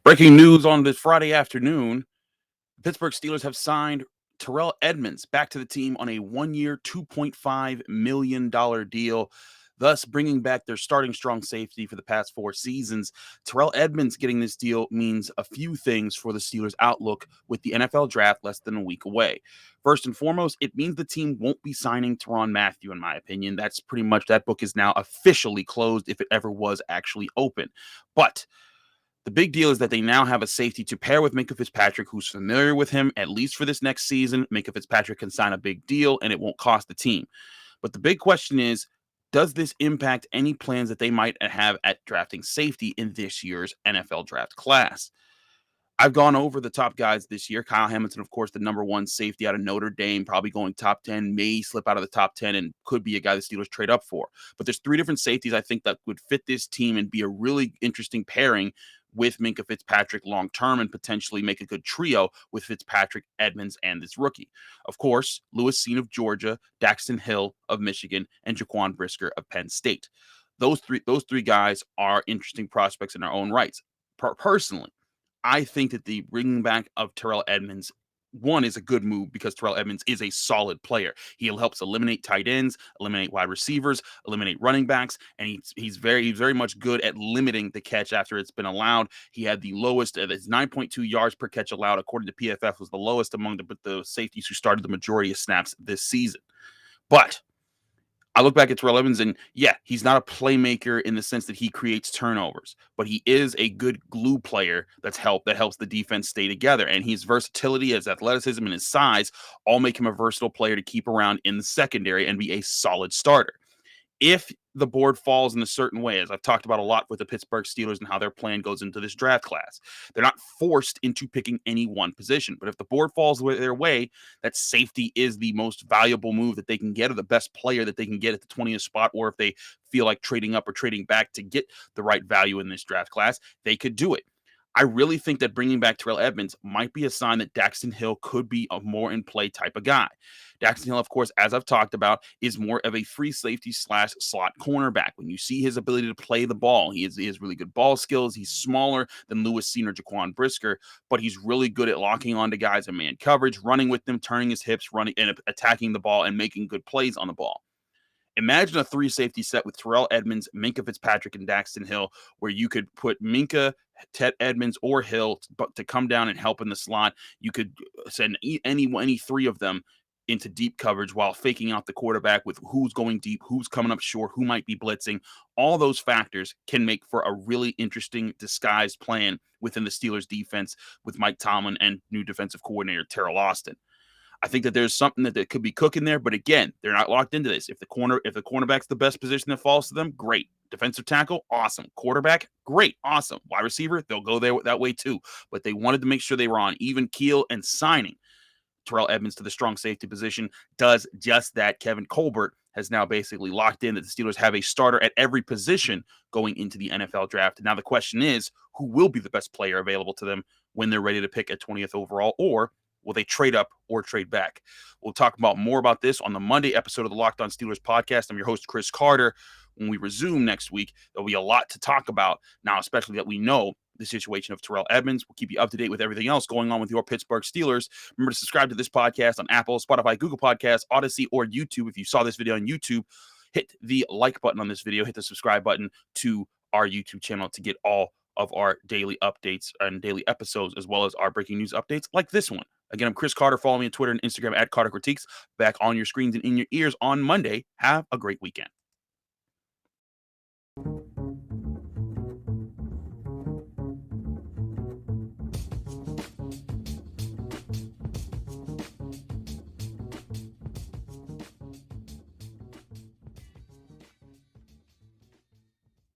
Breaking news on this Friday afternoon, the Pittsburgh Steelers have signed Terrell Edmunds back to the team on a 1-year, $2.5 million deal, thus bringing back their starting strong safety for the past 4 seasons. Terrell Edmunds getting this deal means a few things for the Steelers' outlook with the NFL draft less than a week away. First and foremost, it means the team won't be signing Tyrann Mathieu, in my opinion. That's pretty much that book is now officially closed if it ever was actually open. But the big deal is that they now have a safety to pair with Minkah Fitzpatrick, who's familiar with him, at least for this next season. Minkah Fitzpatrick can sign a big deal, and it won't cost the team. But the big question is, does this impact any plans that they might have at drafting safety in this year's NFL draft class? I've gone over the top guys this year. Kyle Hamilton, of course, the number one safety out of Notre Dame, probably going top 10, may slip out of the top 10 and could be a guy the Steelers trade up for. But there's three different safeties I think that would fit this team and be a really interesting pairing with Minkah Fitzpatrick long term and potentially make a good trio with Fitzpatrick, Edmunds, and this rookie. Of course, Lewis Cine of Georgia, Daxton Hill of Michigan, and Jaquan Brisker of Penn State. Those three guys are interesting prospects in their own rights. Personally, I think that the bringing back of Terrell Edmunds, one, is a good move because Terrell Edmunds is a solid player. He helps eliminate tight ends, eliminate wide receivers, eliminate running backs, and he's very much good at limiting the catch after it's been allowed. He had the lowest, it's 9.2 yards per catch allowed, according to PFF, was the lowest among the safeties who started the majority of snaps this season. But I look back at Terrell Evans, and yeah, he's not a playmaker in the sense that he creates turnovers, but he is a good glue player that helps the defense stay together. And his versatility, his athleticism, and his size all make him a versatile player to keep around in the secondary and be a solid starter. If the board falls in a certain way, as I've talked about a lot with the Pittsburgh Steelers and how their plan goes into this draft class, they're not forced into picking any one position. But if the board falls their way, that safety is the most valuable move that they can get, or the best player that they can get at the 20th spot, or if they feel like trading up or trading back to get the right value in this draft class, they could do it. I really think that bringing back Terrell Edmunds might be a sign that Daxton Hill could be a more in play type of guy. Daxton Hill, of course, as I've talked about, is more of a free safety slash slot cornerback. When you see his ability to play the ball, he has really good ball skills. He's smaller than Lewis Cine or Jaquan Brisker, but he's really good at locking onto guys in man coverage, running with them, turning his hips, running and attacking the ball, and making good plays on the ball. Imagine a three safety set with Terrell Edmunds, Minkah Fitzpatrick, and Daxton Hill, where you could put Minkah, Ted Edmunds, or Hill to come down and help in the slot. You could send any three of them into deep coverage while faking out the quarterback with who's going deep, who's coming up short, who might be blitzing. All those factors can make for a really interesting disguised plan within the Steelers defense with Mike Tomlin and new defensive coordinator Terrell Austin. I think that there's something that could be cooking there, but again, they're not locked into this. If the cornerback's the best position that falls to them, great. Defensive tackle, awesome. Quarterback, great, awesome. Wide receiver, they'll go there that way too. But they wanted to make sure they were on even keel, and signing Terrell Edmunds to the strong safety position does just that. Kevin Colbert has now basically locked in that the Steelers have a starter at every position going into the NFL draft. And now the question is, who will be the best player available to them when they're ready to pick at 20th overall, or will they trade up or trade back? We'll talk about more about this on the Monday episode of the Locked On Steelers podcast. I'm your host, Chris Carter. When we resume next week, there'll be a lot to talk about now, especially that we know the situation of Terrell Edmunds. We'll keep you up to date with everything else going on with your Pittsburgh Steelers. Remember to subscribe to this podcast on Apple, Spotify, Google Podcasts, Odyssey, or YouTube. If you saw this video on YouTube, hit the like button on this video, hit the subscribe button to our YouTube channel to get all of our daily updates and daily episodes, as well as our breaking news updates like this one. Again, I'm Chris Carter. Follow me on Twitter and Instagram at Carter Critiques. Back on your screens and in your ears on Monday. Have a great weekend.